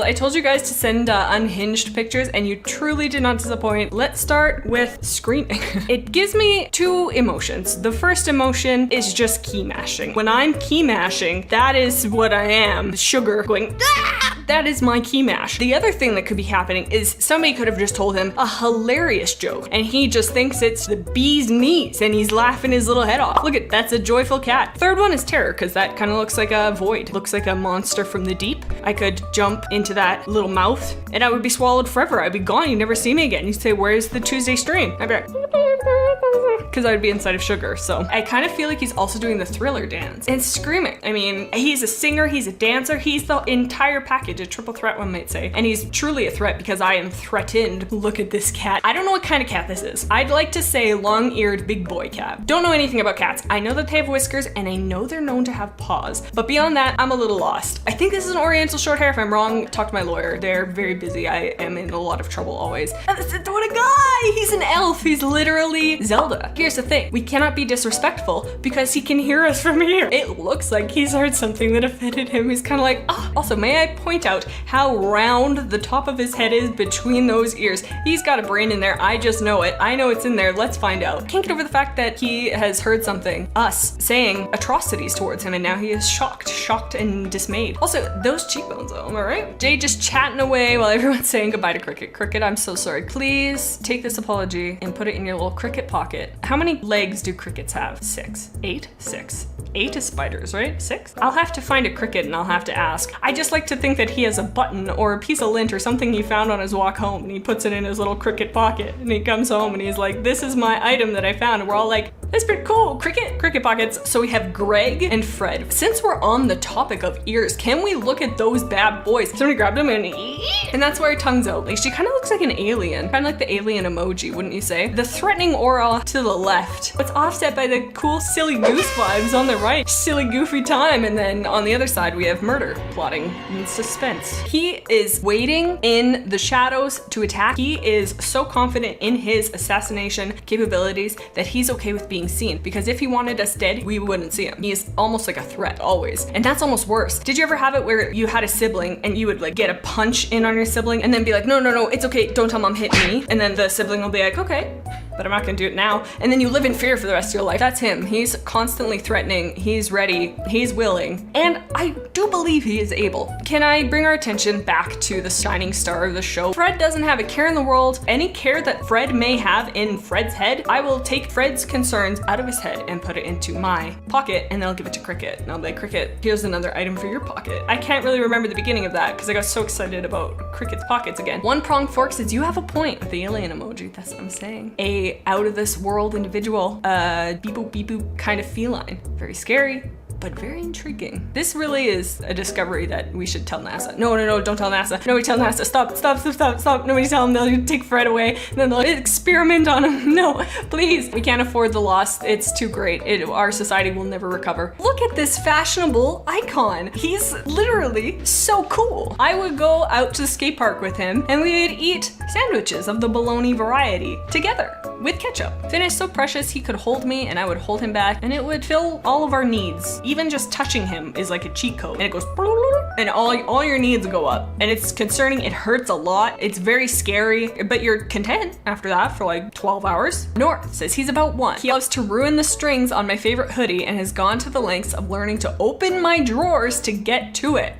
I told you guys to send unhinged pictures and you truly did not disappoint. Let's start with screaming. It gives me two emotions. The first emotion is just key mashing. When I'm key mashing, that is what I am. Sugar going, ah! That is my key mash. The other thing that could be happening is somebody could have just told him a hilarious joke and he just thinks it's the bee's knees and he's laughing his little head off. Look at, that's a joyful cat. Third one is terror because that kind of looks like a void. Looks like a monster from the deep. I could jump into that little mouth and I would be swallowed forever. I'd be gone. You'd never see me again. You'd say, where's the Tuesday stream? I'd be like, because I would be inside of sugar. So I kind of feel like he's also doing the Thriller dance and screaming. I mean, he's a singer, he's a dancer, he's the entire package, a triple threat one might say. And he's truly a threat because I am threatened. Look at this cat. I don't know what kind of cat this is. I'd like to say long-eared big boy cat. Don't know anything about cats. I know that they have whiskers and I know they're known to have paws, but beyond that, I'm a little lost. I think this is an Oriental short hair. If I'm wrong, talk to my lawyer. They're very busy. I am in a lot of trouble always. What a guy! He's an elf. He's literally Zelda. Here's the thing. We cannot be disrespectful because he can hear us from here. It looks like he's heard something that offended him. He's kind of like, ah. Also, may I point out how round the top of his head is between those ears? He's got a brain in there. I just know it. I know it's in there. Let's find out. Can't get over the fact that he has heard something, us, saying atrocities towards him, and now he is shocked and dismayed. Also, those cheekbones though, am I right? Jay just chatting away while everyone's saying goodbye to Cricket. Cricket, I'm so sorry. Please take this apology and put it in your little cricket pocket. How many legs do crickets have? 6. 8? 6. 8 is spiders, right? 6? I'll have to find a cricket and I'll have to ask. I just like to think that he has a button or a piece of lint or something he found on his walk home and he puts it in his little cricket pocket and he comes home and he's like, this is my item that I found. And we're all like, that's pretty cool, cricket pockets. So we have Greg and Fred. Since we're on the topic of ears, can we look at those bad boys? Somebody grabbed him and that's why her tongue's out. Like, she kind of looks like an alien, kind of like the alien emoji, wouldn't you say? The threatening aura to the left, it's offset by the cool silly goose vibes on the right. Silly goofy time. And then on the other side, we have murder, plotting, and suspense. He is waiting in the shadows to attack. He is so confident in his assassination capabilities that he's okay with being seen, because if he wanted us dead, we wouldn't see him. He is almost like a threat always. And that's almost worse. Did you ever have it where you had a sibling and you would like get a punch in on your sibling and then be like, no, it's okay, don't tell mom, hit me. And then the sibling will be like, okay, but I'm not gonna do it now. And then you live in fear for the rest of your life. That's him. He's constantly threatening. He's ready. He's willing. And I do believe he is able. Can I bring our attention back to the shining star of the show? Fred doesn't have a care in the world. Any care that Fred may have in Fred's head, I will take Fred's concerns out of his head and put it into my pocket, and then I'll give it to Cricket. And I'll be like, Cricket, here's another item for your pocket. I can't really remember the beginning of that because I got so excited about Cricket's pockets again. One prong fork says, you have a point with the alien emoji. That's what I'm saying. A out of this world individual, beep boop kind of feline. Very scary, but very intriguing. This really is a discovery that we should tell NASA. No, don't tell NASA. Nobody tell NASA. Stop. Nobody tell them. They'll take Fred away and then they'll experiment on him. No, please. We can't afford the loss. It's too great. Our society will never recover. Look at this fashionable icon. He's literally so cool. I would go out to the skate park with him and we would eat sandwiches of the bologna variety together with ketchup. Finn is so precious, he could hold me and I would hold him back and it would fill all of our needs. Even just touching him is like a cheat code and it goes and all your needs go up. And it's concerning, it hurts a lot. It's very scary, but you're content after that for like 12 hours. North says he's about 1. He loves to ruin the strings on my favorite hoodie and has gone to the lengths of learning to open my drawers to get to it.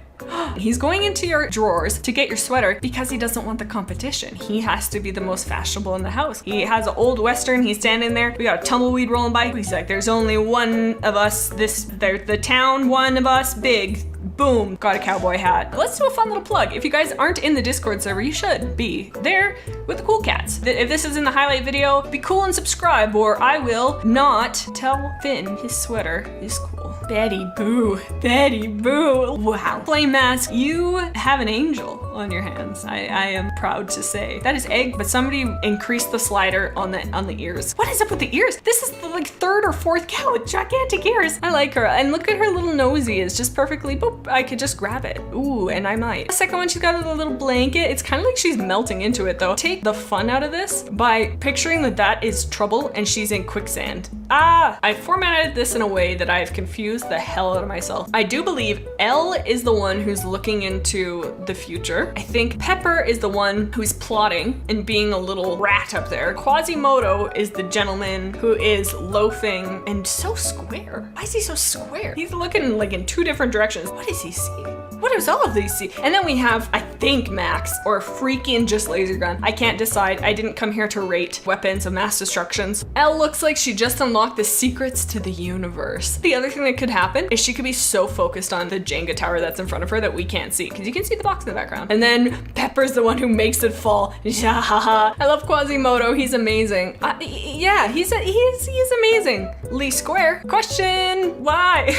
He's going into your drawers to get your sweater because he doesn't want the competition. He has to be the most fashionable in the house. He has an old Western, he's standing there. We got a tumbleweed rolling by. He's like, there's only one of us, the town, one of us, big. Boom, got a cowboy hat. Let's do a fun little plug. If you guys aren't in the Discord server, you should be there with the cool cats. If this is in the highlight video, be cool and subscribe or I will not tell Finn his sweater is cool. Betty Boo. Wow. Flame Mask, you have an angel on your hands. I am proud to say. That is egg, but somebody increased the slider on the ears. What is up with the ears? This is the like 3rd or 4th cow with gigantic ears. I like her. And look at her little nosy is just perfectly, boop, I could just grab it. Ooh, and I might. The second one, she's got a little blanket. It's kind of like she's melting into it though. Take the fun out of this by picturing that is trouble and she's in quicksand. I formatted this in a way that I've confused the hell out of myself. I do believe Elle is the one who's looking into the future picture. I think Pepper is the one who's plotting and being a little rat up there. Quasimodo is the gentleman who is loafing and so square. Why is he so square? He's looking like in two different directions. What does he see? What does all of these see? And then we have, I think, Max, or freaking just laser gun. I can't decide. I didn't come here to rate weapons of mass destructions. Elle looks like she just unlocked the secrets to the universe. The other thing that could happen is she could be so focused on the Jenga tower that's in front of her that we can't see, because you can see the box in the background. And then Pepper's the one who makes it fall. I love Quasimodo. He's amazing. Yeah, he's amazing. Lee Square. Question, why?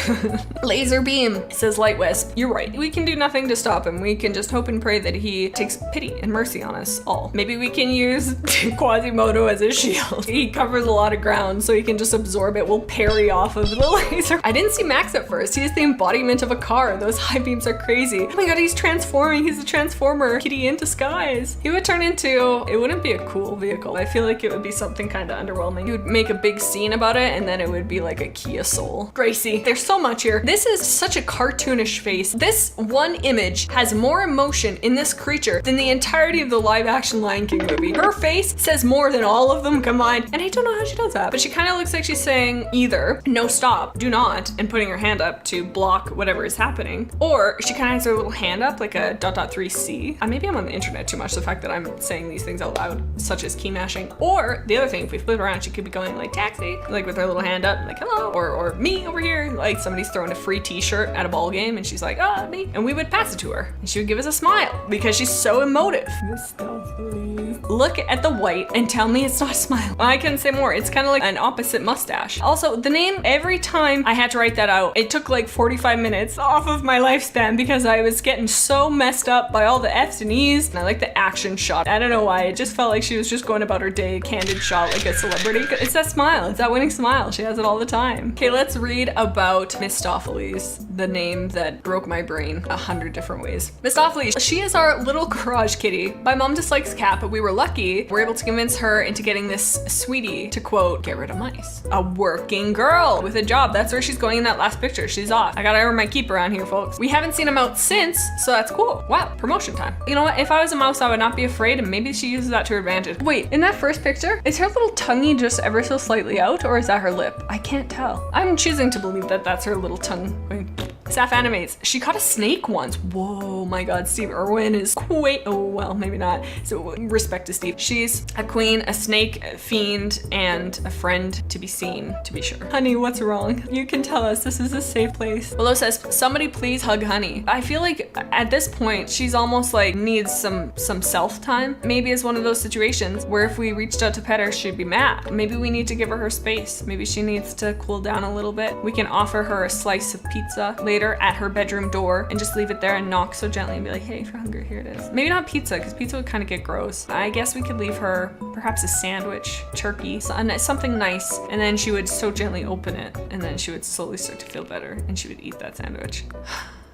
Laser beam, says Light Wisp. You're right. We can do nothing to stop him. We can just hope and pray that he takes pity and mercy on us all. Maybe we can use Quasimodo as a shield. He covers a lot of ground, so he can just absorb it. We'll parry off of the laser. I didn't see Max at first. He's the embodiment of a car. Those high beams are crazy. Oh my god, he's transforming. He's a transformer kitty in disguise. He would turn into, it wouldn't be a cool vehicle. I feel like it would be something kind of underwhelming. He would make a big scene about it, and then it would be like a Kia Soul. Gracie, there's so much here. This is such a cartoonish face. This one image has more emotion in this creature than the entirety of the live action Lion King movie. Her face says more than all of them combined, and I don't know how she does that, but she kind of looks like she's saying either no, stop, do not, and putting her hand up to block whatever is happening, or she kind of has her little hand up like a ... 3C. Maybe I'm on the internet too much, the fact that I'm saying these things out loud, such as key mashing. Or the other thing, if we flip around, she could be going like taxi, like with her little hand up, like hello, or me over here, like somebody's throwing a free t-shirt at a ball game and she's like, oh, me. And we would pass it to her and she would give us a smile because she's so emotive. This stuff, please. Look at the white and tell me it's not a smile. I couldn't say more. It's kind of like an opposite mustache. Also, the name, every time I had to write that out, it took like 45 minutes off of my lifespan because I was getting so messed up by all the F's and E's. And I like the action shot. I don't know why. It just felt like she was just going about her day, candid shot like a celebrity. It's that smile. It's that winning smile. She has it all the time. Okay, let's read about Mistopheles, the name that broke my brain 100 different ways. Mistopheles, she is our little garage kitty. My mom dislikes cat, but we were lucky. We're able to convince her into getting this sweetie to, quote, get rid of mice. A working girl with a job. That's where she's going in that last picture. She's off. I gotta earn my keep around here, folks. We haven't seen him out since, so that's cool. Wow, promotion time. You know what? If I was a mouse, I would not be afraid, and maybe she uses that to her advantage. Wait, in that first picture, is her little tonguey just ever so slightly out, or is that her lip? I can't tell. I'm choosing to believe that that's her little tongue. Saf animates. She caught a snake once. Whoa, my god, Steve Irwin is quite, oh, well, maybe not. So respect to Steve. She's a queen, a snake, a fiend, and a friend to be seen, to be sure. Honey, what's wrong? You can tell us. This is a safe place. Willow says, somebody please hug Honey. I feel like at this point, she's almost like needs some self-time. Maybe it's one of those situations where if we reached out to pet her, she'd be mad. Maybe we need to give her space. Maybe she needs to cool down a little bit. We can offer her a slice of pizza later at her bedroom door and just leave it there and knock so gently and be like, hey, if you're hungry, here it is. Maybe not pizza, because pizza would kind of get gross. I guess we could leave her perhaps a sandwich, turkey, something nice, and then she would so gently open it, and then she would slowly start to feel better, and she would eat that sandwich.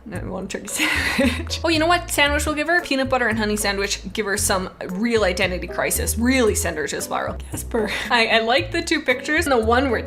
No, I want a turkey sandwich. Oh, you know what sandwich we'll give her? Peanut butter and honey sandwich. Give her some real identity crisis. Really send her to a spiral. Casper. I like the two pictures. And the one where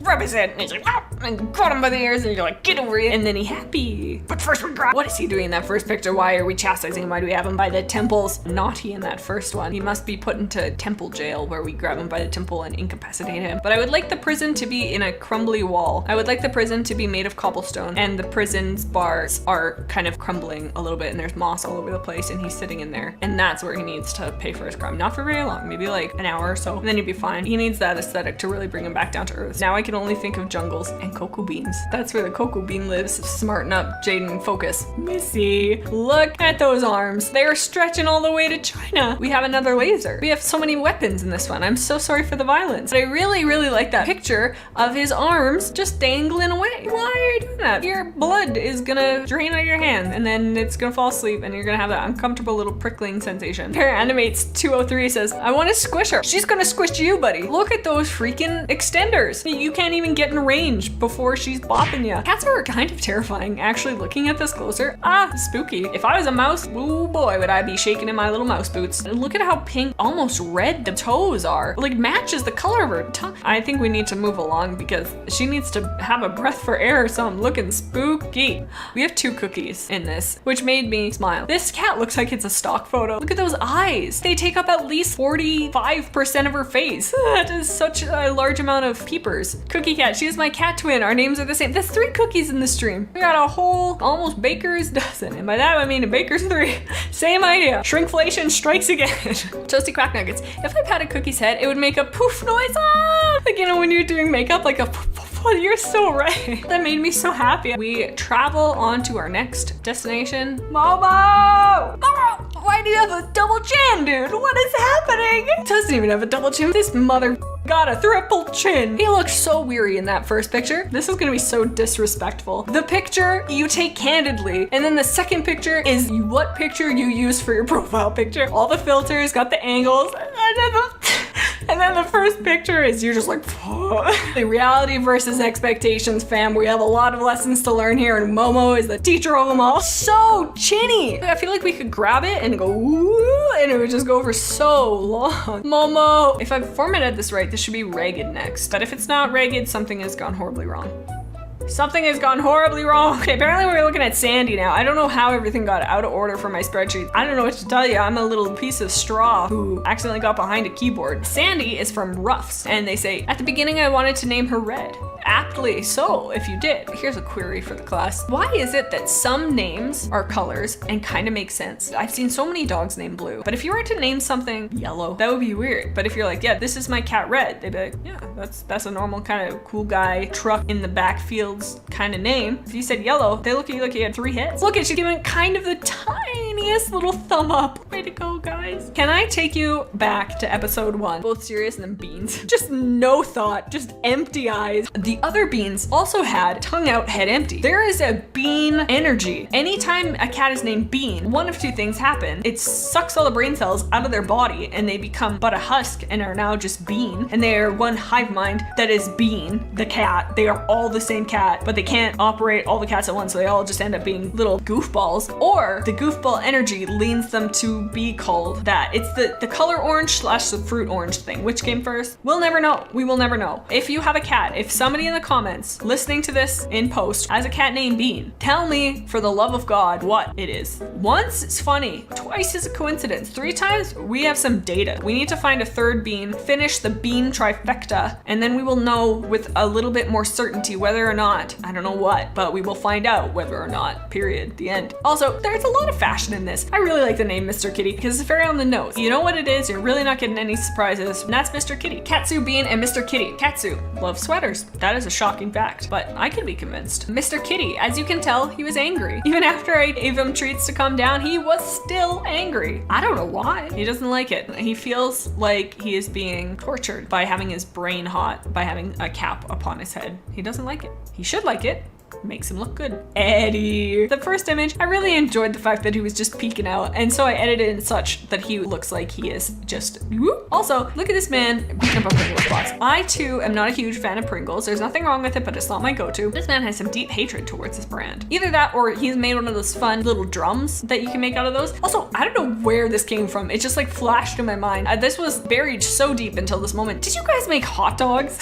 rub his head and he's like, ah, and caught him by the ears and you're like, get over here. And then he happy. But first we grab. What is he doing in that first picture? Why are we chastising him? Why do we have him by the temples? Naughty in that first one. He must be put into temple jail where we grab him by the temple and incapacitate him. But I would like the prison to be in a crumbly wall. I would like the prison to be made of cobblestone and the prison's bars are kind of crumbling a little bit and there's moss all over the place and he's sitting in there and that's where he needs to pay for his crime. Not for very long, maybe like an hour or so, and then he'd be fine. He needs that aesthetic to really bring him back down to earth. Now I can only think of jungles and cocoa beans. That's where the cocoa bean lives. Smarten up, Jaden, focus. Missy, look at those arms. They're stretching all the way to China. We have another laser. We have so many weapons in this one. I'm so sorry for the violence. But I really, really like that picture of his arms just dangling away. Why are you doing that? Your blood is gonna drain out your hand and then it's gonna fall asleep and you're gonna have that uncomfortable little prickling sensation. Para Animates 203 says, I want to squish her. She's gonna squish you, buddy. Look at those freaking extenders. You can't even get in range before she's bopping you. Cats are kind of terrifying. Actually, looking at this closer, spooky. If I was a mouse, oh boy, would I be shaking in my little mouse boots. And look at how pink, almost red the toes are. Like matches the color of her tongue. I think we need to move along because she needs to have a breath for air, so I'm looking spooky. We have 2 cookies in this, which made me smile. This cat looks like it's a stock photo. Look at those eyes. They take up at least 45% of her face. That is such a large amount of peepers. Cookie Cat, she is my cat twin. Our names are the same. There's 3 cookies in the stream. We got a whole almost baker's dozen. And by that I mean a baker's 3. Same idea. Shrinkflation strikes again. Toasty Quack Nuggets. If I pat a cookie's head, it would make a poof noise. Like, you know, when you're doing makeup, like a poof. You're so right. That made me so happy. We travel on to our next destination. Momo! Momo! Why do you have a double chin, dude? What is happening? He doesn't even have a double chin. This mother got a triple chin. He looks so weary in that first picture. This is gonna be so disrespectful. The picture you take candidly, and then the second picture is what picture you use for your profile picture. All the filters, got the angles, and then the first picture is you're just like, the reality versus expectations, fam. We have a lot of lessons to learn here, and Momo is the teacher of them all. So chinny. I feel like we could grab it and go, ooh, and it would just go for so long. Momo. If I've formatted this right, this should be ragged next. But if it's not ragged, something has gone horribly wrong. Something has gone horribly wrong. Okay, apparently we're looking at Sandy now. I don't know how everything got out of order for my spreadsheet. I don't know what to tell you. I'm a little piece of straw who accidentally got behind a keyboard. Sandy is from Ruffs, and they say, at the beginning I wanted to name her Red. Aptly so, if you did. Here's a query for the class. Why is it that some names are colors and kind of make sense? I've seen so many dogs named Blue, but if you were to name something yellow, that would be weird. But if you're like, yeah, this is my cat Red, they'd be like, yeah, that's a normal kind of cool guy, truck in the backfields kind of name. If you said yellow, they look at you like you had 3 hits. Look at you giving kind of the tiniest little thumb up. Way to go, guys. Can I take you back to episode 1? Both serious and then beans. Just no thought, just empty eyes. The other beans also had tongue out, head empty. There is a bean energy. Anytime a cat is named Bean, one of 2 things happen. It sucks all the brain cells out of their body and they become but a husk and are now just Bean. And they are one hive mind that is Bean, the cat. They are all the same cat, but they can't operate all the cats at once, so they all just end up being little goofballs. Or the goofball energy leans them to be called that. It's the color orange / the fruit orange thing. Which came first? We'll never know. We will never know. If you have a cat, if somebody in the comments listening to this in post has a cat named Bean, tell me for the love of God what it is. Once it's funny, twice is a coincidence, 3 times we have some data. We need to find a 3rd bean, finish the bean trifecta, and then we will know with a little bit more certainty whether or not, I don't know what, but we will find out whether or not, period, the end. Also, there's a lot of fashion in this. I really like the name Mr. Kitty because it's very on the nose. You know what it is, you're really not getting any surprises, and that's Mr. Kitty. Katsu, Bean, and Mr. Kitty. Katsu loves sweaters. That is a shocking fact, but I could be convinced. Mr. Kitty, as you can tell, he was angry. Even after I gave him treats to calm down, he was still angry. I don't know why. He doesn't like it. He feels like he is being tortured by having his brain hot, by having a cap upon his head. He doesn't like it. He should like it. Makes him look good. Eddie. The first image, I really enjoyed the fact that he was just peeking out, and so I edited it such that he looks like he is just whoop. Also, look at this man beating up a Pringles box. I too am not a huge fan of Pringles. There's nothing wrong with it, but it's not my go-to. This man has some deep hatred towards this brand. Either that or he's made one of those fun little drums that you can make out of those. Also, I don't know where this came from. It just like flashed in my mind. This was buried so deep until this moment. Did you guys make hot dogs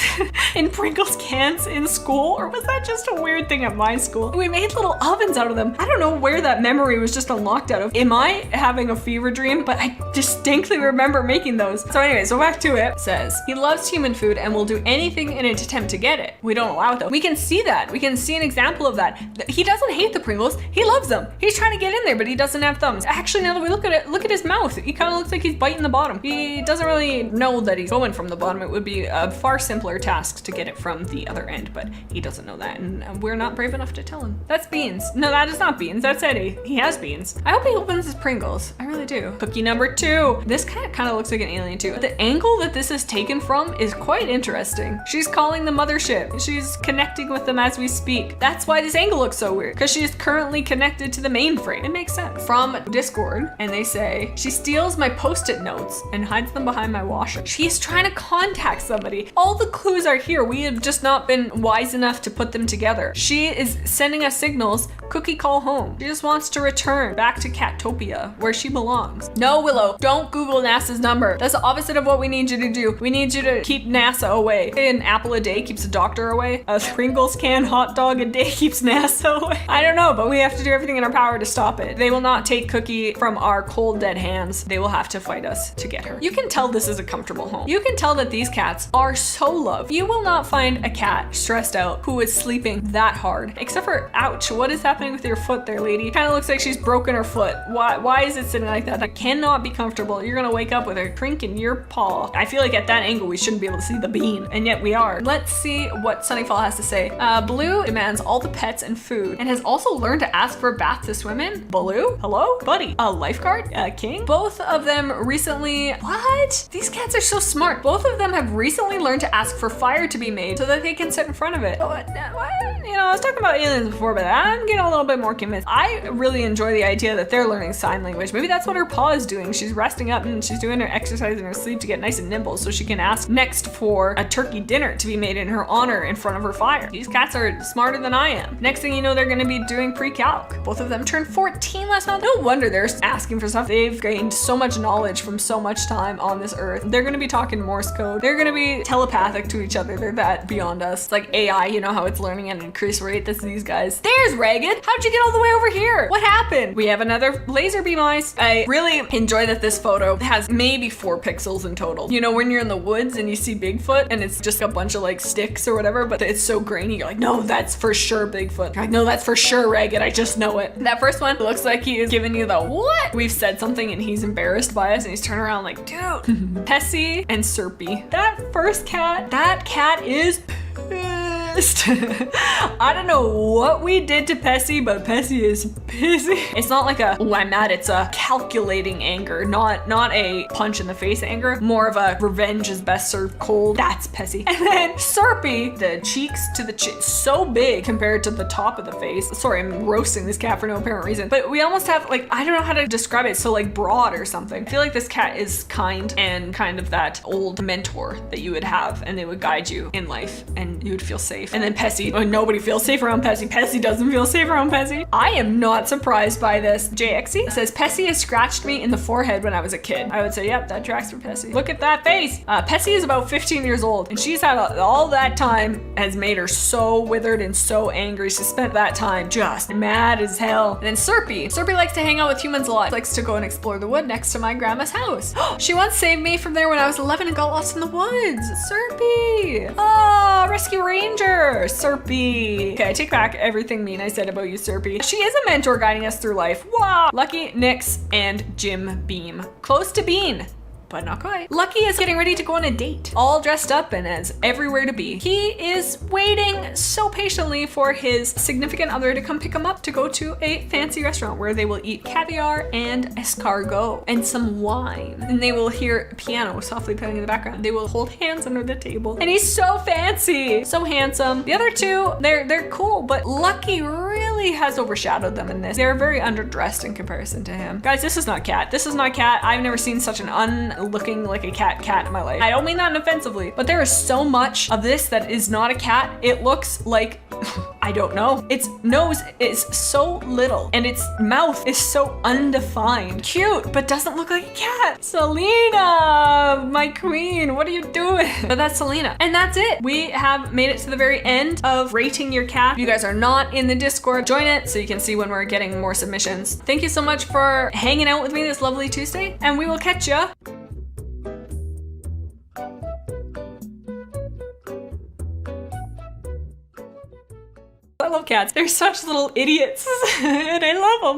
in Pringles cans in school, or was that just a weird thing at my school? We made little ovens out of them. I don't know where that memory was just unlocked out of. Am I having a fever dream? But I distinctly remember making those. So anyway, so back to it. It says, he loves human food and will do anything in an attempt to get it. We don't allow it though. We can see that. We can see an example of that. He doesn't hate the Pringles. He loves them. He's trying to get in there, but he doesn't have thumbs. Actually, now that we look at it, look at his mouth. He kind of looks like he's biting the bottom. He doesn't really know that he's going from the bottom. It would be a far simpler task to get it from the other end, but he doesn't know that. And we're not not brave enough to tell him. That's Beans. No, that is not Beans. That's Eddie. He has beans. I hope he opens his Pringles. I really do. Cookie number 2. This cat kind of looks like an alien too. The angle that this is taken from is quite interesting. She's calling the mothership. She's connecting with them as we speak. That's why this angle looks so weird, because she is currently connected to the mainframe. It makes sense. From Discord, and they say, she steals my post-it notes and hides them behind my washer. She's trying to contact somebody. All the clues are here. We have just not been wise enough to put them together. She is sending us signals. Cookie call home. She just wants to return back to Catopia, where she belongs. No, Willow, don't Google NASA's number. That's the opposite of what we need you to do. We need you to keep NASA away. An apple a day keeps a doctor away. A Pringles can hot dog a day keeps NASA away. I don't know, but we have to do everything in our power to stop it. They will not take Cookie from our cold, dead hands. They will have to fight us to get her. You can tell this is a comfortable home. You can tell that these cats are so loved. You will not find a cat stressed out who is sleeping that hard. Except for, ouch, what is happening with your foot there, lady? Kind of looks like she's broken her foot. Why is it sitting like that? That cannot be comfortable. You're gonna wake up with a drink in your paw. I feel like at that angle, we shouldn't be able to see the bean, and yet we are. Let's see what Sunnyfall has to say. Blue demands all the pets and food, and has also learned to ask for a bath to swim in. Blue? Hello? Buddy? A lifeguard? A king? Both of them recently... What? These cats are so smart. Both of them have recently learned to ask for fire to be made so that they can sit in front of it. What? You know, I was talking about aliens before, but I'm getting a little bit more convinced. I really enjoy the idea that they're learning sign language. Maybe that's what her paw is doing. She's resting up and she's doing her exercise in her sleep to get nice and nimble so she can ask next for a turkey dinner to be made in her honor in front of her fire. These cats are smarter than I am. Next thing you know, they're gonna be doing pre-calc. Both of them turned 14 last month. No wonder they're asking for stuff. They've gained so much knowledge from so much time on this earth. They're gonna be talking Morse code. They're gonna be telepathic to each other. They're that beyond us. It's like AI, you know how it's learning at an increased rate? That's these guys. There's Ragged. How'd you get all the way over here? What happened? We have another laser beam eyes. I really enjoy that this photo has maybe 4 pixels in total. You know, when you're in the woods and you see Bigfoot and it's just a bunch of like sticks or whatever, but it's so grainy, you're like, no, that's for sure Bigfoot. You're like, no, that's for sure Ragged. I just know it. That first one looks like he is giving you the what? We've said something and he's embarrassed by us and he's turning around like, dude. Pessy and Serpy. That first cat, that cat is pissed. I don't know what we did to Pessy, but Pessy is pissy. It's not like a, oh, I'm mad. It's a calculating anger, not a punch in the face anger, more of a revenge is best served cold. That's Pessy. And then Serpy, the cheeks to the chin, so big compared to the top of the face. Sorry, I'm roasting this cat for no apparent reason, but we almost have like, I don't know how to describe it. So like broad or something. I feel like this cat is kind and kind of that old mentor that you would have and they would guide you in life and you would feel safe. And then Pessy, oh, nobody feels safe around Pessy. Pessy doesn't feel safe around Pessy. I am not surprised by this. JXC says, Pessy has scratched me in the forehead when I was a kid. I would say, yep, that tracks for Pessy. Look at that face. Pessy is about 15 years old and she's had all that time has made her so withered and so angry. She spent that time just mad as hell. And then Serpy likes to hang out with humans a lot. Likes to go and explore the wood next to my grandma's house. She once saved me from there when I was 11 and got lost in the woods. Serpy. Oh, rescue ranger. Serpy. Okay, I take back everything mean I said about you, Serpy. She is a mentor guiding us through life. Wow. Lucky, Nyx, and Jim Beam. Close to Bean, but not quite. Lucky is getting ready to go on a date, all dressed up and has everywhere to be. He is waiting so patiently for his significant other to come pick him up to go to a fancy restaurant where they will eat caviar and escargot and some wine. And they will hear a piano softly playing in the background. They will hold hands under the table. And he's so fancy, so handsome. The other two, they're cool, but Lucky really has overshadowed them in this. They're very underdressed in comparison to him. Guys, this is not Cat. This is not Cat. I've never seen such an looking like a cat in my life. I don't mean that offensively, but there is so much of this that is not a cat. It looks like, I don't know. Its nose is so little and its mouth is so undefined. Cute, but doesn't look like a cat. Selena, my queen, what are you doing? But that's Selena. And that's it. We have made it to the very end of rating your cat. If you guys are not in the Discord, join it so you can see when we're getting more submissions. Thank you so much for hanging out with me this lovely Tuesday, and we will catch ya. I love cats. They're such little idiots and I love them.